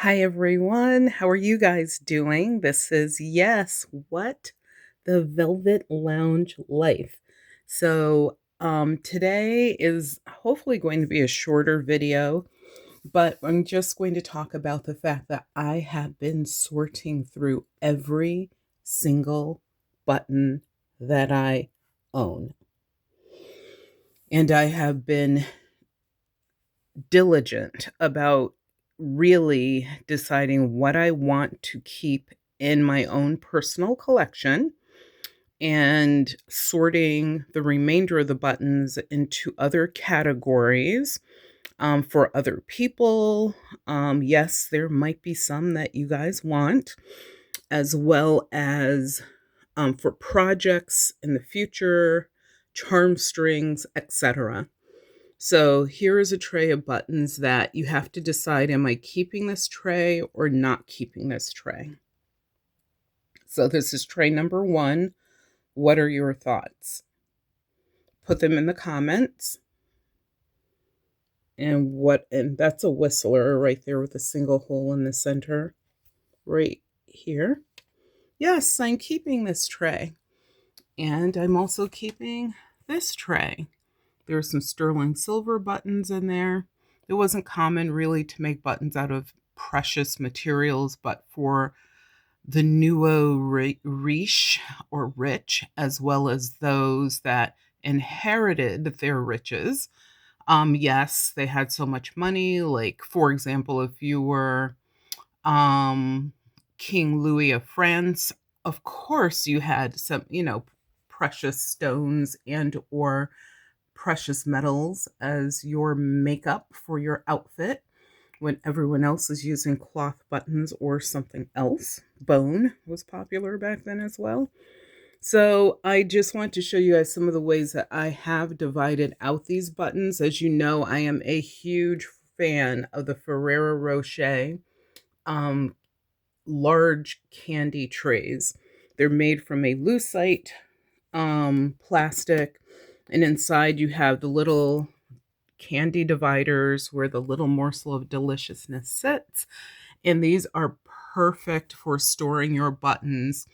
Hi everyone. How are you guys doing? This is what? The Velvet Lounge Life. Today is hopefully going to be a shorter video, but I'm just going to talk about the fact that I have been sorting through every single button that I own. And I have been diligent about really deciding what I want to keep in my own personal collection and sorting the remainder of the buttons into other categories for other people. Yes, there might be some that you guys want, as well as for projects in the future, charm strings, etc. So here is a tray of buttons that you have to decide, am I keeping this tray or not keeping this tray? So this is tray number 1. What are your thoughts? Put them in the comments. And that's a whistler right there with a single hole in the center right here. Yes, I'm keeping this tray. And I'm also keeping this tray. There are some sterling silver buttons in there. It wasn't common really to make buttons out of precious materials, but for the nouveau riche or rich, as well as those that inherited their riches. Yes, they had so much money. Like, for example, if you were King Louis of France, of course you had some, precious stones and or precious metals as your makeup for your outfit when everyone else is using cloth buttons or something else. Bone was popular back then as well. So I just want to show you guys some of the ways that I have divided out these buttons. As you know, I am a huge fan of the Ferrero Rocher um, large candy trays. They're made from a lucite plastic, and inside you have the little candy dividers where the little morsel of deliciousness sits. And these are perfect for storing your buttons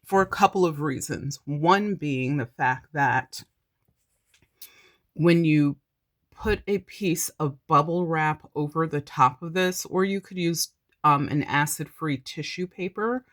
for a couple of reasons. One being the fact that when you put a piece of bubble wrap over the top of this, or you could use an acid-free tissue paper,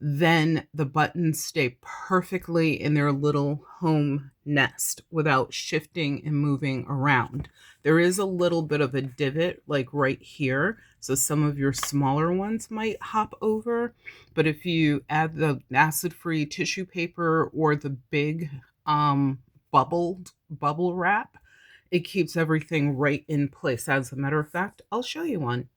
then the buttons stay perfectly in their little home nest without shifting and moving around. There is a little bit of a divot like right here, so some of your smaller ones might hop over, but if you add the acid-free tissue paper or the big bubble wrap, it keeps everything right in place. As a matter of fact, I'll show you one.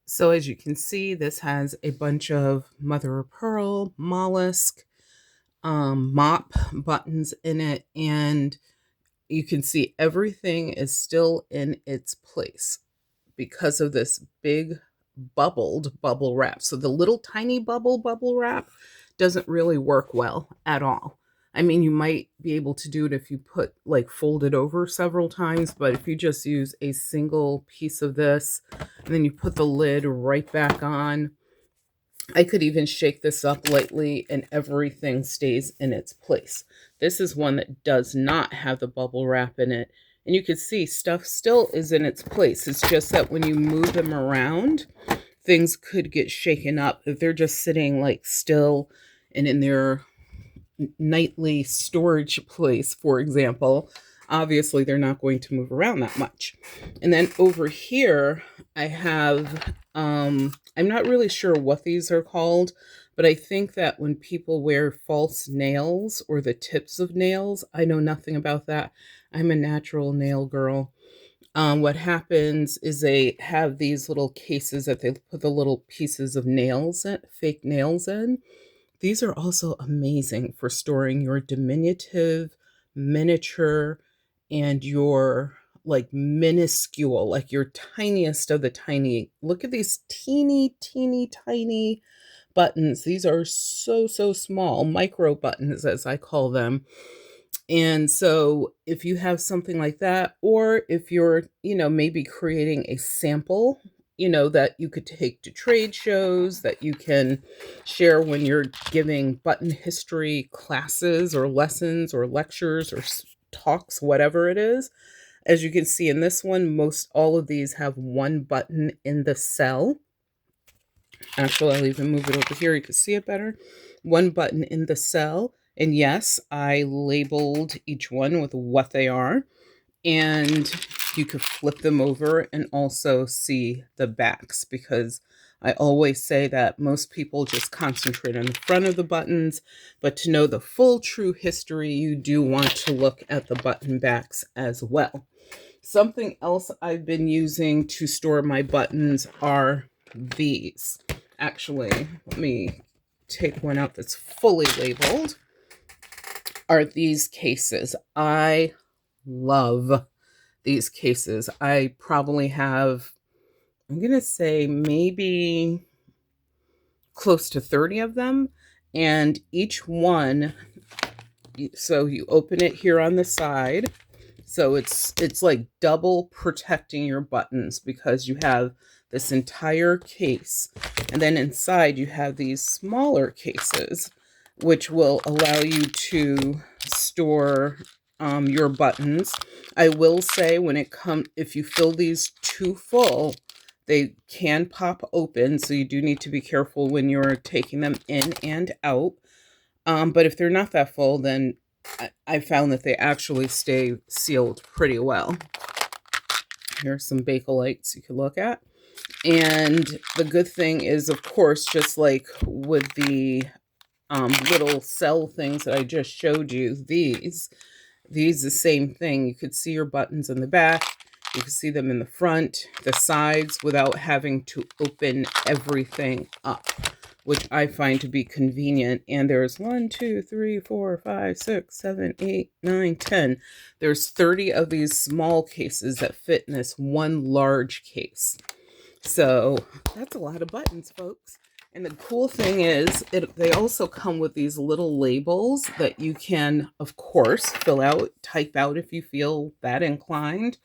So as you can see, this has a bunch of mother of pearl, mollusk, mop buttons in it, and you can see everything is still in its place because of this big bubbled bubble wrap. So the little tiny bubble wrap doesn't really work well at all. I mean, you might be able to do it if you fold it over several times, but if you just use a single piece of this and then you put the lid right back on, I could even shake this up lightly and everything stays in its place. This is one that does not have the bubble wrap in it. And you can see stuff still is in its place. It's just that when you move them around, things could get shaken up. If they're just sitting like still and in their nightly storage place, for example, obviously they're not going to move around that much. And then over here, I have, I'm not really sure what these are called, but I think that when people wear false nails or the tips of nails, I know nothing about that. I'm a natural nail girl. What happens is they have these little cases that they put the little pieces of nails in, fake nails in. These are also amazing for storing your diminutive, miniature, and your like minuscule, like your tiniest of the tiny. Look at these teeny tiny buttons. These are so small, micro buttons as I call them. And so if you have something like that, or if you're, maybe creating a sample that you could take to trade shows, that you can share when you're giving button history classes or lessons or lectures or talks, whatever it is. As you can see in this one, most all of these have one button in the cell. Actually, I'll even move it over here. You can see it better. One button in the cell. And yes, I labeled each one with what they are. And you could flip them over and also see the backs, because I always say that most people just concentrate on the front of the buttons, but to know the full true history, you do want to look at the button backs as well. Something else I've been using to store my buttons are these. Actually, let me take one out that's fully labeled. Are these cases. I love these cases. I probably have, I'm going to say maybe close to 30 of them. And each one, so you open it here on the side. So it's like double protecting your buttons, because you have this entire case. And then inside you have these smaller cases, which will allow you to store your buttons. I will say, if you fill these too full, they can pop open. So you do need to be careful when you're taking them in and out. But if they're not that full, then I found that they actually stay sealed pretty well. Here's some Bakelites you can look at. And the good thing is, of course, just like with the little cell things that I just showed you, these the same thing. You could see your buttons in the back. You can see them in the front, the sides, without having to open everything up, which I find to be convenient. And there's 1, 2, 3, 4, 5, 6, 7, 8, 9, 10. There's 30 of these small cases that fit in this one large case. So that's a lot of buttons, folks. And the cool thing is, they also come with these little labels that you can, of course, fill out, type out if you feel that inclined.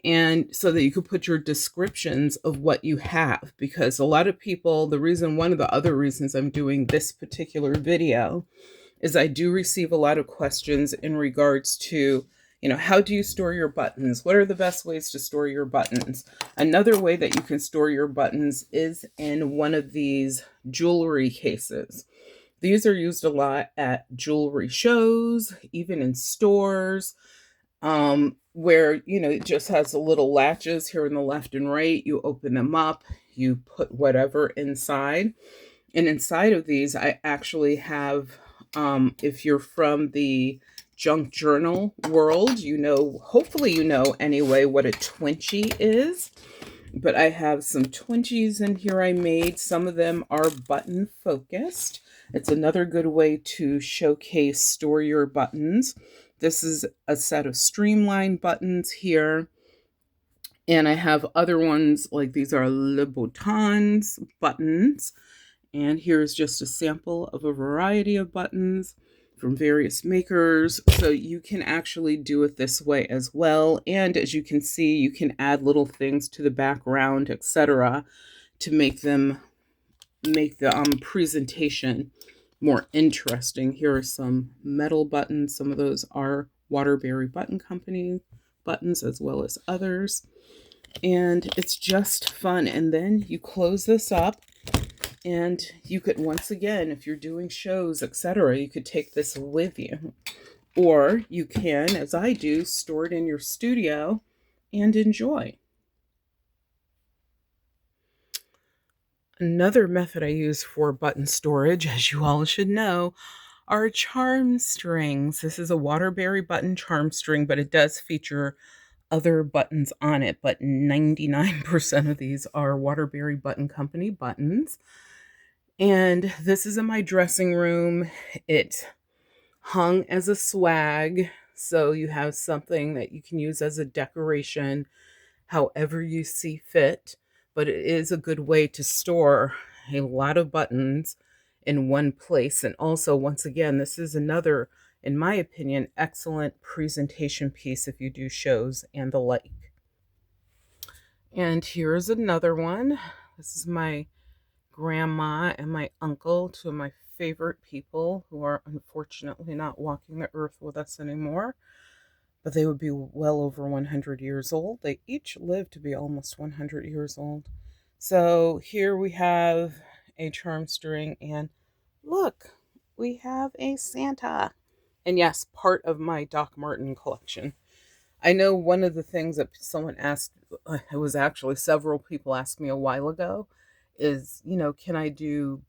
And so that you could put your descriptions of what you have, because a lot of people, one of the other reasons I'm doing this particular video is I do receive a lot of questions in regards to, how do you store your buttons? What are the best ways to store your buttons? Another way that you can store your buttons is in one of these jewelry cases. These are used a lot at jewelry shows, even in stores, where, it just has the little latches here on the left and right. You open them up, you put whatever inside. And inside of these, I actually have, if you're from the junk journal world, hopefully anyway, what a Twinchie is. But I have some Twinchies in here I made. Some of them are button focused. It's another good way to store your buttons. This is a set of streamlined buttons here. And I have other ones, like these are Le Boutons buttons. And here's just a sample of a variety of buttons from various makers. So you can actually do it this way as well. And as you can see, you can add little things to the background, etc., to make the presentation more interesting. Here are some metal buttons. Some of those are Waterbury Button Company buttons, as well as others. And it's just fun. And then you close this up. And you could, once again, if you're doing shows, etc., you could take this with you. Or you can, as I do, store it in your studio and enjoy. Another method I use for button storage, as you all should know, are charm strings. This is a Waterbury button charm string, but it does feature other buttons on it. But 99% of these are Waterbury Button Company buttons. And this is in my dressing room. It hung as a swag, so you have something that you can use as a decoration however you see fit. But it is a good way to store a lot of buttons in one place. And also, once again, this is another, in my opinion, excellent presentation piece if you do shows and the like. And here's another one. This is my grandma and my uncle, two of my favorite people who are unfortunately not walking the earth with us anymore, but they would be well over 100 years old. They each lived to be almost 100 years old. So here we have a charm string, and look, we have a Santa. And yes, part of my Doc Martin collection. I know one of the things that someone asked, it was actually several people asked me a while ago, is, can I do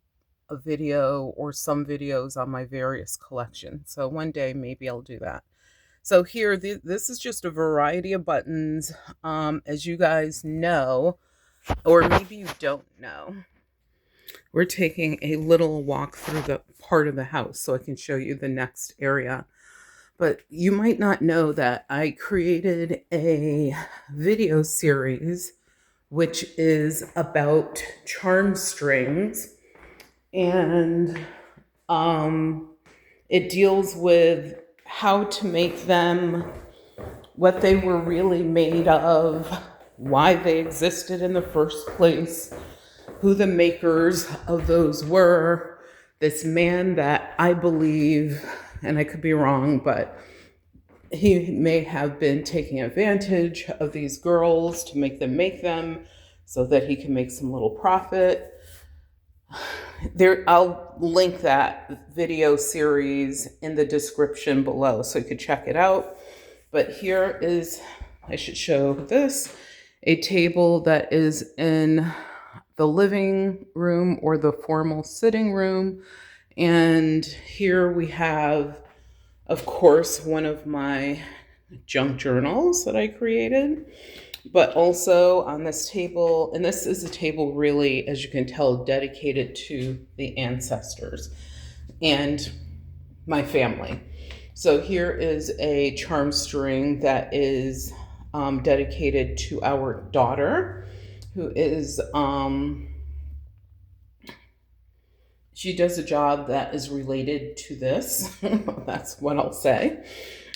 a video or some videos on my various collections? So one day maybe I'll do that. So here, this is just a variety of buttons. As you guys know, or maybe you don't know, we're taking a little walk through the part of the house so I can show you the next area. But you might not know that I created a video series which is about charm strings, and it deals with how to make them, what they were really made of, why they existed in the first place, who the makers of those were. This man that I believe, and I could be wrong, but he may have been taking advantage of these girls to make them so that he can make some little profit. There, I'll link that video series in the description below so you could check it out. But here is, I should show this, a table that is in the living room or the formal sitting room. And here we have, of course, one of my junk journals that I created, but also on this table, and this is a table really, as you can tell, dedicated to the ancestors and my family. So here is a charm string that is dedicated to our daughter, who is, she does a job that is related to this. That's what I'll say.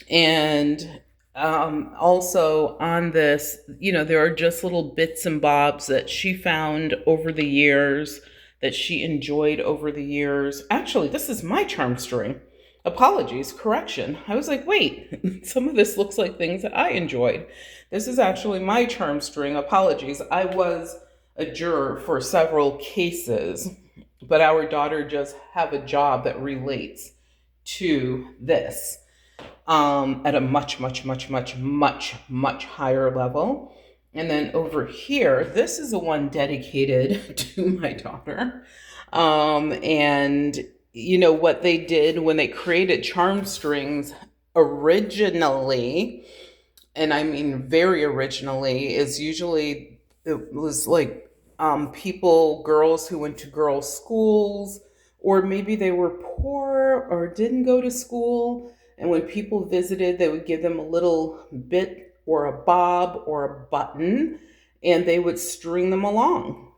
And also on this, there are just little bits and bobs that she found over the years, that she enjoyed over the years. Actually, this is my charm string. Apologies, correction. I was like, wait, some of this looks like things that I enjoyed. This is actually my charm string. Apologies. I was a juror for several cases, but our daughter just have a job that relates to this at a much, much, much, much, much, much higher level. And then over here, this is the one dedicated to my daughter. And what they did when they created charm strings originally, and I mean very originally, is usually it was like girls who went to girls' schools, or maybe they were poor or didn't go to school. And when people visited, they would give them a little bit or a bob or a button, and they would string them along.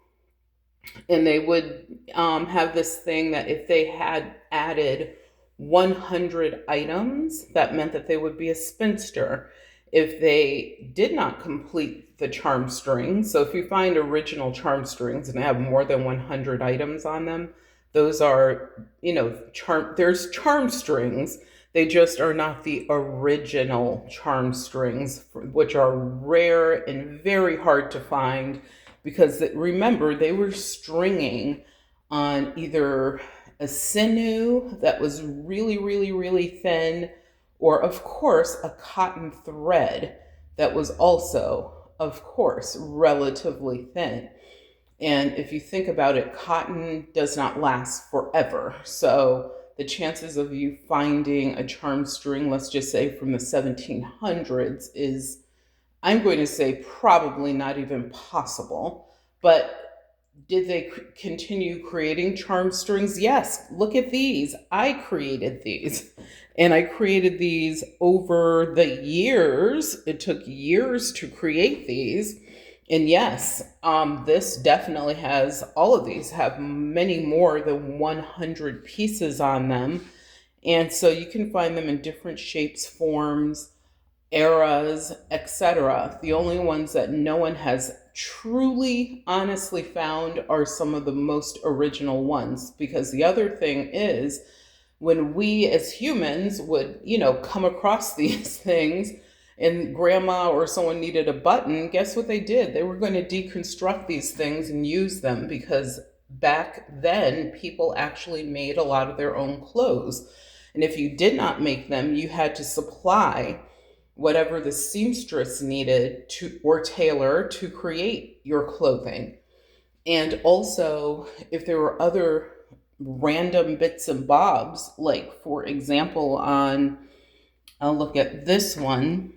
And they would have this thing that if they had added 100 items, that meant that they would be a spinster. If they did not complete the charm string, so if you find original charm strings and they have more than 100 items on them, those are, there's charm strings. They just are not the original charm strings, which are rare and very hard to find, because remember, they were stringing on either a sinew that was really, really, really thin, or of course, a cotton thread that was also, of course, relatively thin. And if you think about it, cotton does not last forever. So the chances of you finding a charm string, let's just say from the 1700s, is, I'm going to say, probably not even possible. But did they continue creating charm strings? Yes. Look at these. I created these. And I created these over the years. It took years to create these. And yes, this definitely has, all of these have many more than 100 pieces on them. And so you can find them in different shapes, forms, eras, etc. The only ones that no one has truly, honestly found are some of the most original ones. Because the other thing is, when we as humans would, come across these things and grandma or someone needed a button, guess what they did? They were going to deconstruct these things and use them, because back then people actually made a lot of their own clothes. And if you did not make them, you had to supply whatever the seamstress needed to, or tailor, to create your clothing. And also, if there were other random bits and bobs, like for example, I'll look at this one.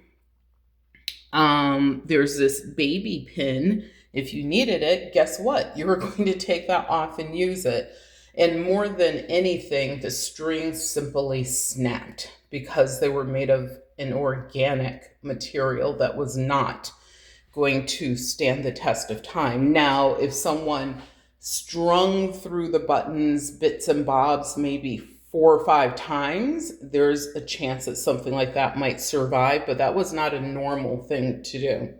There's this baby pin. If you needed it, guess what? You were going to take that off and use it. And more than anything, the strings simply snapped because they were made of an organic material that was not going to stand the test of time. Now, if someone strung through the buttons, bits and bobs, maybe 4 or 5 times, there's a chance that something like that might survive, but that was not a normal thing to do.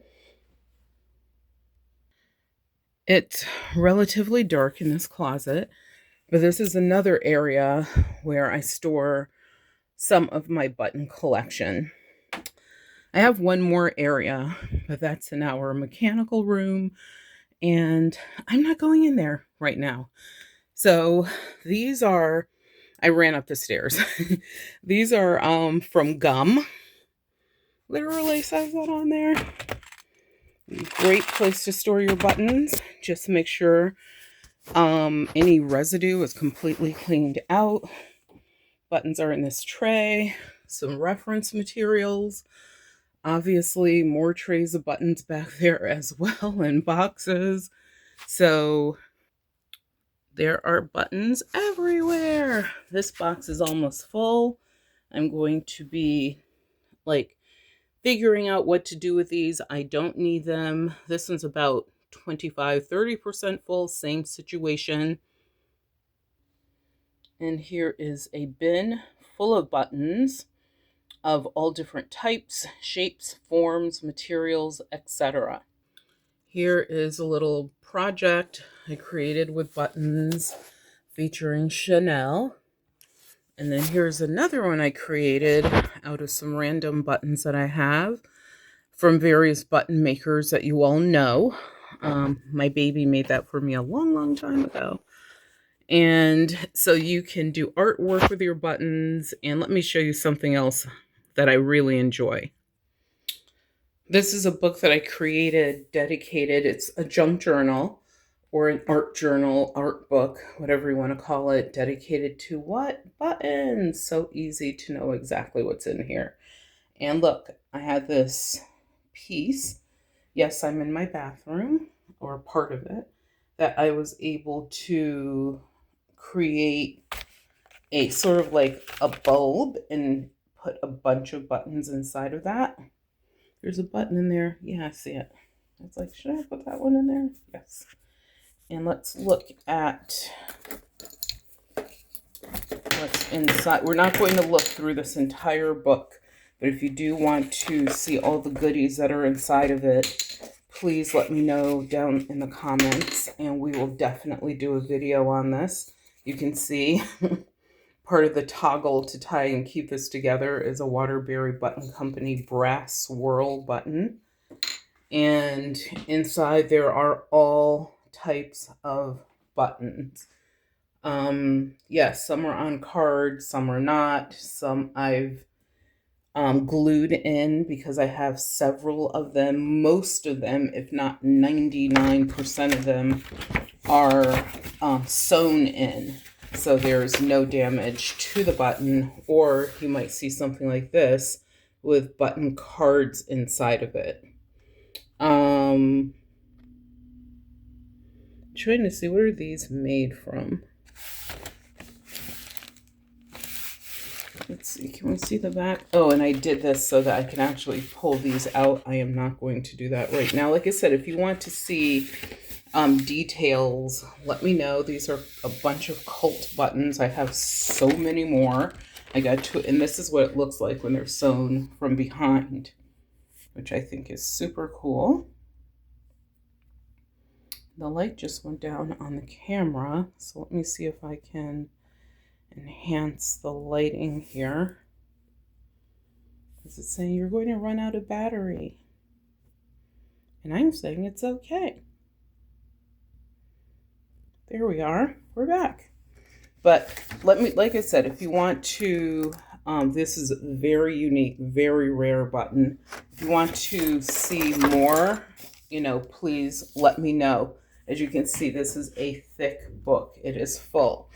It's relatively dark in this closet, but this is another area where I store some of my button collection. I have one more area, but that's in our mechanical room, and I'm not going in there right now. So these are, I ran up the stairs. These are from gum. Literally says that on there. Great place to store your buttons. Just make sure any residue is completely cleaned out. Buttons are in this tray. Some reference materials. Obviously, more trays of buttons back there as well, and boxes. So there are buttons everywhere. This box is almost full. I'm going to be figuring out what to do with these. I don't need them. This one's about 25-30% full, same situation. And here is a bin full of buttons of all different types, shapes, forms, materials, etc. Here is a little project I created with buttons featuring Chanel. And then here's another one I created out of some random buttons that I have from various button makers that you all know. My baby made that for me a long, long time ago. And so you can do artwork with your buttons. And let me show you something else that I really enjoy. This is a book that I created, dedicated. It's a junk journal or an art journal, art book, whatever you want to call it, dedicated to what? Buttons. So easy to know exactly what's in here. And look, I had this piece. Yes, I'm in my bathroom, or part of it, that I was able to create a sort of like a bulb and put a bunch of buttons inside of that. There's a button in there. Yeah, I see it. It's like, should I put that one in there? Yes. And let's look at what's inside. We're not going to look through this entire book, but if you do want to see all the goodies that are inside of it, please let me know down in the comments, and we will definitely do a video on this. You can see part of the toggle to tie and keep this together is a Waterbury Button Company brass swirl button. And inside there are all types of buttons. Yes, some are on cards, some are not. Some I've glued in because I have several of them. Most of them, if not 99% of them, are sewn in. So there's no damage to the button, or you might see something like this with button cards inside of it. Trying to see, what are these made from? Let's see, can we see the back? Oh, and I did this so that I can actually pull these out. I am not going to do that right now. Like I said, if you want to see details, let me know. These are a bunch of cult buttons. I have so many more. I got to, and this is what it looks like when they're sewn from behind, which I think is super cool. The light just went down on the camera, so let me see if I can enhance the lighting here. Does it say you're going to run out of battery? And I'm saying it's okay. There we are. We're back. But let me, like I said, if you want to, this is a very unique, very rare button. If you want to see more, you know, please let me know. As you can see, this is a thick book. It is full.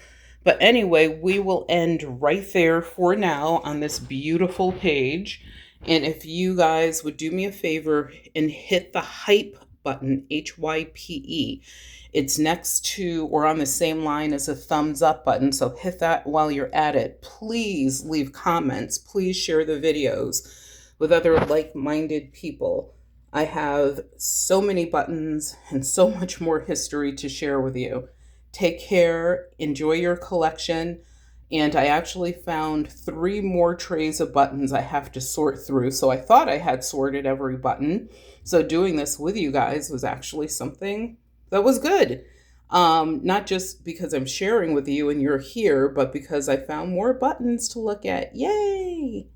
But anyway, we will end right there for now on this beautiful page. And if you guys would do me a favor and hit the hype button, HYPE. It's next to or on the same line as a thumbs up button. So hit that while you're at it. Please leave comments. Please share the videos with other like-minded people. I have so many buttons and so much more history to share with you. Take care, enjoy your collection, and I actually found 3 more trays of buttons I have to sort through. So I thought I had sorted every button. So doing this with you guys was actually something that was good. Not just because I'm sharing with you and you're here, but because I found more buttons to look at. Yay!